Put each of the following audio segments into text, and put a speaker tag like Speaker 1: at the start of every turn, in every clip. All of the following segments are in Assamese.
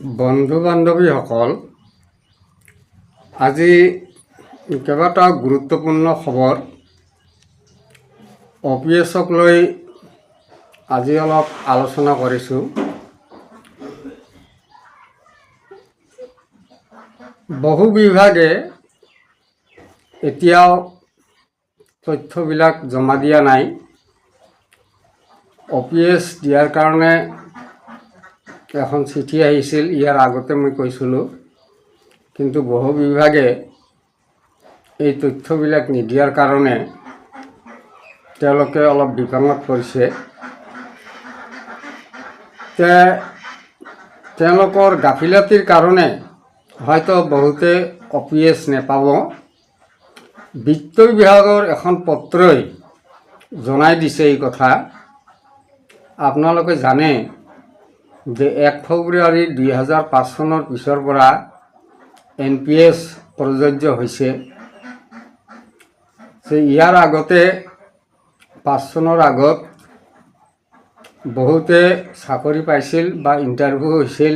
Speaker 1: বন্ধু বান্ধৱীসকল, আজি কেইবাটাও গুৰুত্বপূৰ্ণ খবৰ OPS-ক লৈ আজি অলপ আলোচনা কৰিছোঁ। বহু বিভাগে এতিয়াও তথ্যবিলাক জমা দিয়া নাই। OPS দিয়াৰ কাৰণে এখন চিঠি আহিছিল, ইয়াৰ আগতে মই কৈছিলোঁ, কিন্তু বহু বিভাগে এই তথ্যবিলাক নিদিয়াৰ কাৰণে তেওঁলোকে অলপ বিপাঙত পৰিছে। তেওঁলোকৰ গাফিলতিৰ কাৰণে হয়তো বহুতে OPS নেপাব। বিত্ত বিভাগৰ এখন পত্ৰই জনাই দিছে এই কথা। আপোনালোকে জানে যে 1 ফেব্ৰুৱাৰী 2005 চনৰ পিছৰ পৰা NPS প্ৰযোজ্য হৈছে। ইয়াৰ আগতে 5 চনৰ আগত বহুতে চাকৰি পাইছিল বা ইণ্টাৰভিউ হৈছিল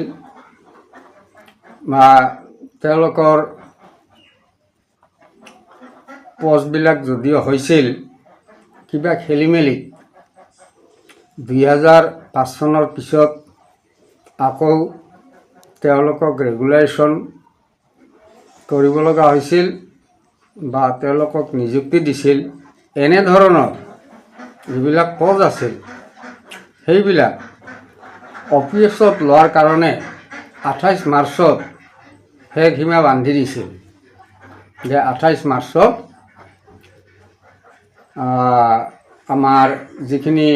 Speaker 1: বা তেওঁলোকৰ পষ্টবিলাক যদিও হৈছিল কিবা খেলিমেলি 2005 চনৰ পিছত আকৌ তেওঁলোকক ৰেগুলেশ্যন কৰিব লগা হৈছিল বা তেওঁলোকক নিযুক্তি দিছিল। এনেধৰণৰ যিবিলাক পদ আছিল সেইবিলাক OPS-ত লোৱাৰ কাৰণে 28 মাৰ্চত শেষ সীমা বান্ধি দিছিল যে 28 মাৰ্চত আমাৰ যিখিনি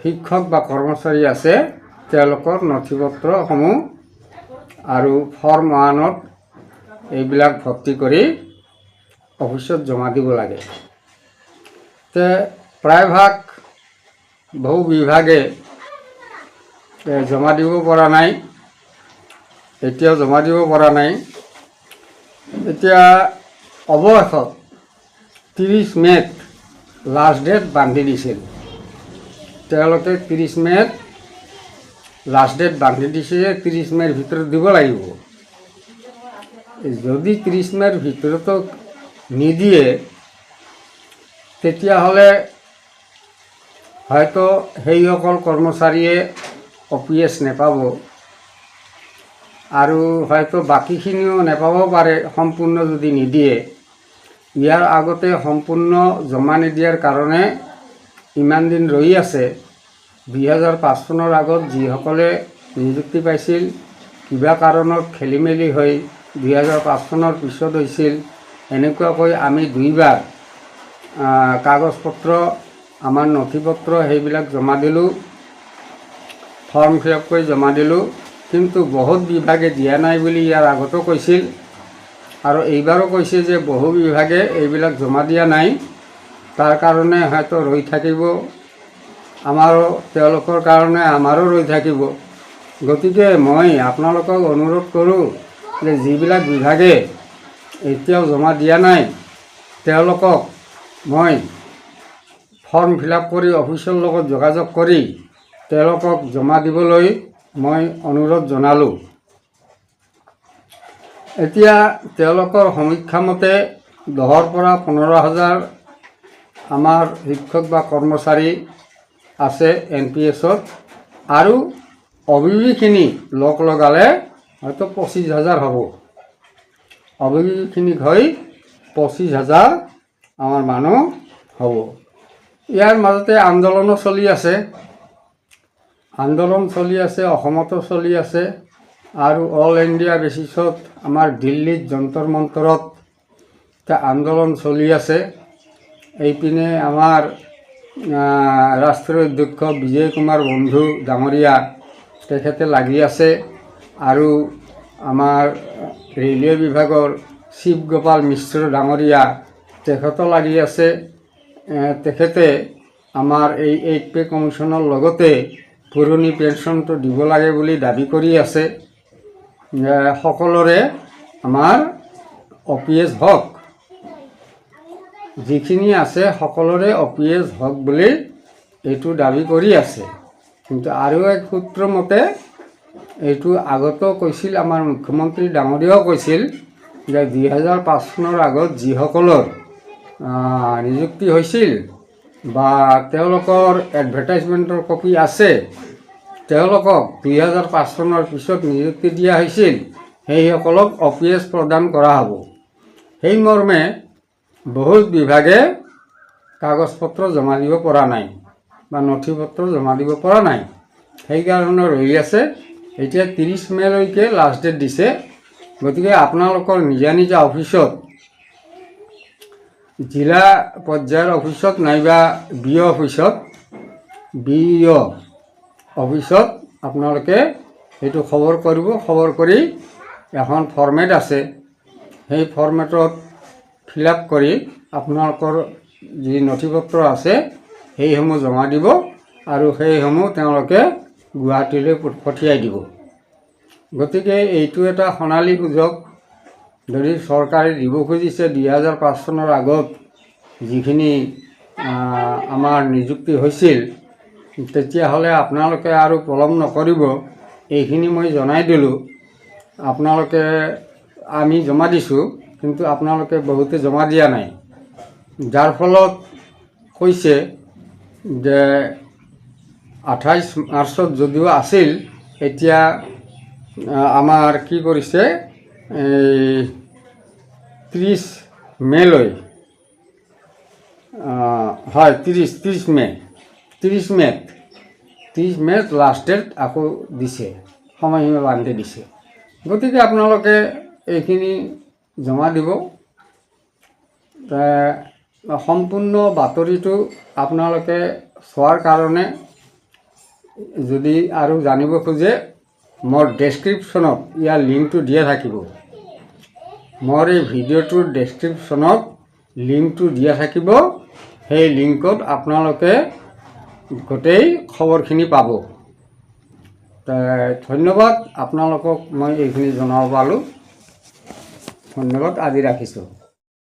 Speaker 1: শিক্ষক বা কৰ্মচাৰী আছে তেওঁলোকৰ নথিপত্ৰসমূহ আৰু ফৰ্ম 1ত এইবিলাক ভৰ্তি কৰি অফিচত জমা দিব লাগে। প্ৰায়ভাগ বহু বিভাগে জমা দিব পৰা নাই, এতিয়াও জমা দিব পৰা নাই। এতিয়া অৱশেষত 30 মে'ত লাষ্ট ডেট বান্ধি দিছিল। তেওঁলোকে 30 মে'ত লাষ্ট ডেট বান্ধি দিছে যে 30 মে'ৰ ভিতৰত দিব লাগিব। যদি 30 মে'ৰ ভিতৰতো নিদিয়ে তেতিয়াহ'লে হয়তো সেইসকল কৰ্মচাৰীয়ে OPS নেপাব আৰু হয়তো বাকীখিনিও নেপাব পাৰে সম্পূৰ্ণ যদি নিদিয়ে। ইয়াৰ আগতে সম্পূৰ্ণ জমা নিদিয়াৰ কাৰণে ইমান দিন ৰৈ আছে। 2005 চনৰ আগত যিসকলে নিযুক্তি পাইছিল কিবা কাৰণত খেলিমেলি হৈ 2005 চনৰ পিছত হৈছিল, এনেকুৱাকৈ আমি 2বাৰ কাগজ পত্ৰ আমাৰ নথিপত্ৰ সেইবিলাক জমা দিলোঁ, ফৰ্ম ফিল আপ কৰি জমা দিলোঁ, কিন্তু বহুত বিভাগে দিয়া নাই বুলি ইয়াৰ আগতো কৈছিল আৰু এইবাৰো কৈছে যে বহু বিভাগে এইবিলাক জমা দিয়া নাই, তাৰ কাৰণে হয়তো ৰৈ থাকিব। আমাৰো তেওঁলোকৰ কাৰণে আমাৰো ৰৈ থাকিব। গতিকে মই আপোনালোকক অনুৰোধ কৰোঁ যে যিবিলাক বিভাগে এতিয়াও জমা দিয়া নাই তেওঁলোকক মই ফৰ্ম ফিল আপ কৰি অফিচৰ লগত যোগাযোগ কৰি তেওঁলোকক জমা দিবলৈ মই অনুৰোধ জনালোঁ। এতিয়া তেওঁলোকৰ সমীক্ষা মতে 10ৰ পৰা 15,000 আমাৰ শিক্ষক বা কৰ্মচাৰী আছে NPS-ত আৰু অভিযোগখিনি লগালে হয়তো 25,000 হ'ব। অভিযোগখিনিক হৈ 25,000 আমাৰ মানুহ হ'ব। ইয়াৰ মাজতে আন্দোলনো চলি আছে, অসমতো চলি আছে আৰু অল ইণ্ডিয়া বেচিছত আমাৰ দিল্লীত যন্তৰ মন্তৰত আন্দোলন চলি আছে। এইপিনে আমাৰ ৰাষ্ট্ৰীয় অধ্যক্ষ বিজয় কুমাৰ বন্ধু ডাঙৰীয়া তেখেতে লাগি আছে আৰু আমাৰ ৰেলৱে বিভাগৰ শিৱ গোপাল মিশ্ৰ ডাঙৰীয়া তেখেতো লাগি আছে। তেখেতে আমাৰ এই 8 পে কমিশ্যনৰ লগতে পুৰণি পেঞ্চনটো দিব লাগে বুলি দাবী কৰি আছে। সকলোৰে আমাৰ OPS হওক, যিখিনি আছে সকলোৰে OPS হওক বুলি এইটো দাবী কৰি আছে। কিন্তু আৰু এক সূত্ৰ মতে এইটো আগতেও কৈছিল, আমাৰ মুখ্যমন্ত্ৰী ডাঙৰীয়াও কৈছিল যে 2005 চনৰ আগত যিসকলৰ নিযুক্তি হৈছিল বা তেওঁলোকৰ এডভাৰটাইজমেণ্টৰ কপি আছে, তেওঁলোকক 2005 চনৰ পিছত নিযুক্তি দিয়া হৈছিল, সেইসকলক OPS প্ৰদান কৰা হ'ব। সেই মৰ্মে বহুত বিভাগে কাগজ পত্ৰ জমা দিব পৰা নাই বা নথি পত্ৰ জমা দিব পৰা নাই, সেইকাৰণে ৰৈ আছে। এতিয়া 30 মেলৈকে লাষ্ট ডেট দিছে। গতিকে আপোনালোকৰ নিজা নিজা অফিচত, জিলা পৰ্যায়ৰ অফিচত নাইবা BO অফিচত আপোনালোকে সেইটো খবৰ কৰিব। খবৰ কৰি এখন ফৰ্মেট আছে, সেই ফৰ্মেটত ফিল আপ কৰি আপোনালোকৰ যি নথি পত্ৰ আছে সেইসমূহ জমা দিব আৰু সেইসমূহ তেওঁলোকে গুৱাহাটীলৈ পঠিয়াই দিব। গতিকে এইটো এটা সোণালী সুযোগ। যদি চৰকাৰে দিব খুজিছে 2005 চনৰ আগত যিখিনি আমাৰ নিযুক্তি হৈছিল, তেতিয়াহ'লে আপোনালোকে আৰু পলম নকৰিব। এইখিনি মই জনাই দিলোঁ। আপোনালোকে, আমি জমা দিছোঁ, কিন্তু আপোনালোকে বহুতে জমা দিয়া নাই, যাৰ ফলত কৈছে যে 28 মাৰ্চত যদিও আছিল, এতিয়া আমাৰ কি কৰিছে, 30 মেলৈ, হয় 30 মেত লাষ্ট ডেট আকৌ দিছে, সময়সীমা বান্ধি দিছে। গতিকে আপোনালোকে এইখিনি জমা দিব। সম্পূৰ্ণ বাতৰিটো আপোনালোকে চোৱাৰ কাৰণে যদি আৰু জানিব খোজে, মোৰ ডেছক্ৰিপশ্যনত ইয়াৰ লিংকটো দিয়া থাকিব। মোৰ এই ভিডিঅ'টোৰ ডেছক্ৰিপশ্যনত লিংকটো দিয়া থাকিব। সেই লিংকত আপোনালোকে গোটেই খবৰখিনি পাব। ধন্যবাদ, আপোনালোকক মই এইখিনি জনাব পালোঁ। ধন্যবাদ, আজি ৰাখিছোঁ।